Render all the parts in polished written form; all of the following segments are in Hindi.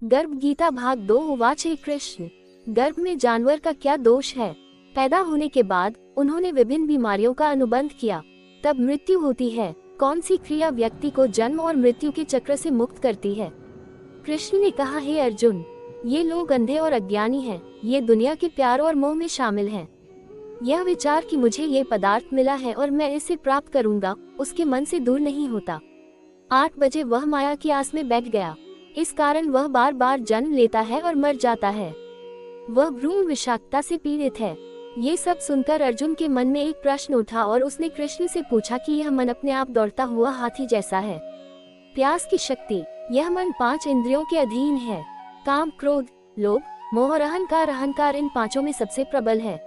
गर्भ गीता भाग 2 उवाच हे कृष्ण, गर्भ में जानवर का क्या दोष है। पैदा होने के बाद उन्होंने विभिन्न बीमारियों का अनुबंध किया, तब मृत्यु होती है। कौन सी क्रिया व्यक्ति को जन्म और मृत्यु के चक्र से मुक्त करती है। कृष्ण ने कहा, हे अर्जुन, ये लोग अंधे और अज्ञानी हैं, ये दुनिया के प्यार और मोह में शामिल हैं। यह विचार कि मुझे ये पदार्थ मिला है और मैं इसे प्राप्त करूंगा, उसके मन से दूर नहीं होता। 8 बजे वह माया की आस में बैठ गया, इस कारण वह बार बार जन्म लेता है और मर जाता है। वह भ्रूण विषाक्तता से पीड़ित है। ये सब सुनकर अर्जुन के मन में एक प्रश्न उठा और उसने कृष्ण से पूछा कि यह मन अपने आप दौड़ता हुआ हाथी जैसा है। प्यास की शक्ति, यह मन 5 इंद्रियों के अधीन है। काम, क्रोध, लोभ, मोह और अहंकार। अहंकार इन 5 में सबसे प्रबल है।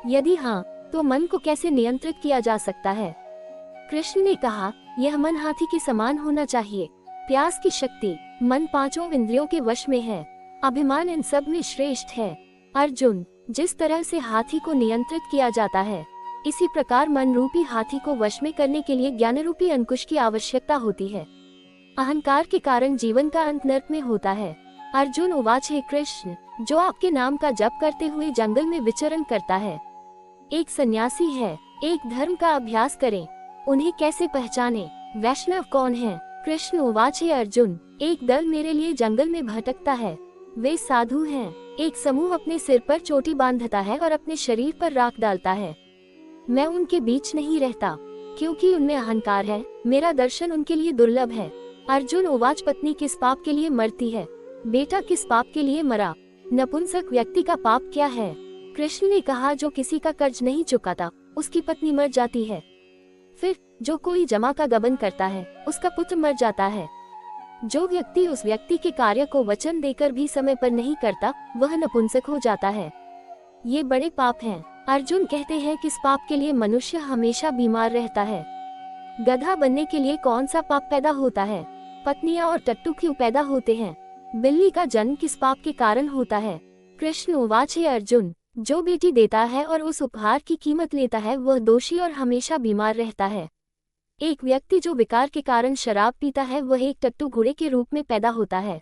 यदि हाँ, तो मन को कैसे नियंत्रित किया जा सकता है। कृष्ण ने कहा, यह मन हाथी के समान होना चाहिए। प्यास की शक्ति, मन 5 इंद्रियों के वश में है। अभिमान इन सब में श्रेष्ठ है। अर्जुन, जिस तरह से हाथी को नियंत्रित किया जाता है, इसी प्रकार मन रूपी हाथी को वश में करने के लिए ज्ञान रूपी अंकुश की आवश्यकता होती है। अहंकार के कारण जीवन का अंत नरक में होता है। अर्जुन उवाच, हे कृष्ण, जो आपके नाम का जप करते हुए जंगल में विचरण करता है, एक सन्यासी है, एक धर्म का अभ्यास करें, उन्हें कैसे पहचाने। वैष्णव कौन है। कृष्ण उवाच, हे अर्जुन, एक दल मेरे लिए जंगल में भटकता है, वे साधु हैं। एक समूह अपने सिर पर चोटी बांधता है और अपने शरीर पर राख डालता है। मैं उनके बीच नहीं रहता, क्योंकि उनमें अहंकार है। मेरा दर्शन उनके लिए दुर्लभ है। अर्जुन उवाच, पत्नी किस पाप के लिए मरती है, बेटा किस पाप के लिए मरा, नपुंसक व्यक्ति का पाप क्या है। कृष्ण ने कहा, जो किसी का कर्ज नहीं चुकाता, उसकी पत्नी मर जाती है। फिर जो कोई जमा का गबन करता है, उसका पुत्र मर जाता है। जो व्यक्ति उस व्यक्ति के कार्य को वचन देकर भी समय पर नहीं करता, वह नपुंसक हो जाता है। ये बड़े पाप हैं। अर्जुन कहते हैं, किस पाप के लिए मनुष्य हमेशा बीमार रहता है। गधा बनने के लिए कौन सा पाप पैदा होता है। पत्नियां और टट्टू क्यों पैदा होते हैं। बिल्ली का जन्म किस पाप के कारण होता है। कृष्ण उवाच, हे अर्जुन, जो बेटी देता है और उस उपहार की कीमत लेता है, वह दोषी और हमेशा बीमार रहता है। एक व्यक्ति जो विकार के कारण शराब पीता है, वह एक टट्टू घोड़े के रूप में पैदा होता है।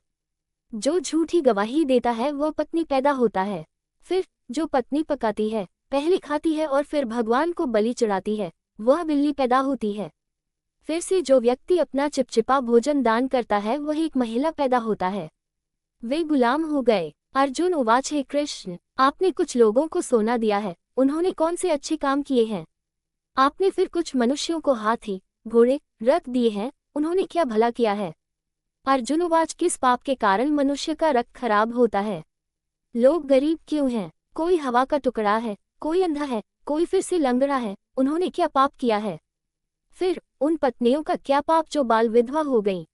जो झूठी गवाही देता है, वह पत्नी पैदा होता है। फिर जो पत्नी पकाती है, पहले खाती है और फिर भगवान को बलि चढ़ाती है, वह बिल्ली पैदा होती है। फिर से जो व्यक्ति अपना चिपचिपा भोजन दान करता है, वह एक महिला पैदा होता है। वे गुलाम हो गए। अर्जुन उवाच, हे कृष्ण, आपने कुछ लोगों को सोना दिया है, उन्होंने कौन से अच्छे काम किए हैं। आपने फिर कुछ मनुष्यों को हाथी, घोड़े, रथ दिए हैं, उन्होंने क्या भला किया है। अर्जुन उवाच, किस पाप के कारण मनुष्य का रक्त खराब होता है। लोग गरीब क्यों हैं। कोई हवा का टुकड़ा है, कोई अंधा है, कोई फिर से लंगड़ा है, उन्होंने क्या पाप किया है। फिर उन पत्नियों का क्या पाप जो बाल विधवा हो गईं।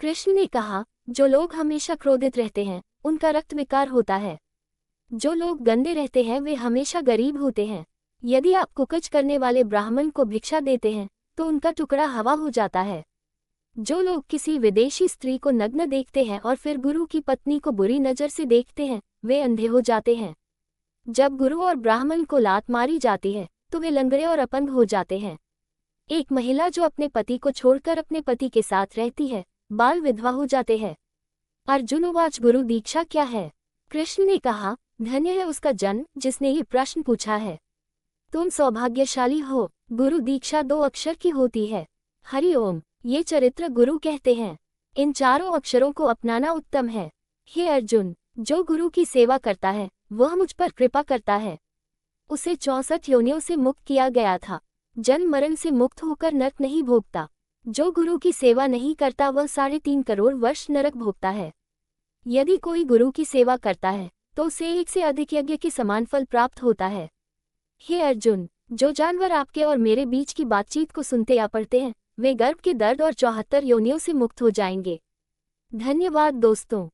कृष्ण ने कहा, जो लोग हमेशा क्रोधित रहते हैं, उनका रक्त विकार होता है। जो लोग गंदे रहते हैं, वे हमेशा गरीब होते हैं। यदि आप कुकच करने वाले ब्राह्मण को भिक्षा देते हैं, तो उनका टुकड़ा हवा हो जाता है। जो लोग किसी विदेशी स्त्री को नग्न देखते हैं और फिर गुरु की पत्नी को बुरी नजर से देखते हैं, वे अंधे हो जाते हैं। जब गुरु और ब्राह्मण को लात मारी जाती है, तो वे लंगड़े और अपंग हो जाते हैं। एक महिला जो अपने पति को छोड़कर अपने पति के साथ रहती है, बाल विधवा हो जाते हैं। अर्जुन उवाच, गुरु दीक्षा क्या है। कृष्ण ने कहा, धन्य है उसका जन्म जिसने ये प्रश्न पूछा है। तुम सौभाग्यशाली हो। गुरु दीक्षा 2 अक्षर की होती है, हरि ओम। ये चरित्र गुरु कहते हैं। इन 4 अक्षरों को अपनाना उत्तम है। हे अर्जुन, जो गुरु की सेवा करता है, वह मुझ पर कृपा करता है। उसे 64 योनियों से मुक्त किया गया था। जन्म मरण से मुक्त होकर नरक नहीं भोगता। जो गुरु की सेवा नहीं करता, वह 3.5 करोड़ वर्ष नरक भोगता है। यदि कोई गुरु की सेवा करता है, तो उसे 1 से अधिक यज्ञ के समान फल प्राप्त होता है। हे अर्जुन, जो जानवर आपके और मेरे बीच की बातचीत को सुनते या पढ़ते हैं, वे गर्भ के दर्द और 74 योनियों से मुक्त हो जाएंगे। धन्यवाद दोस्तों।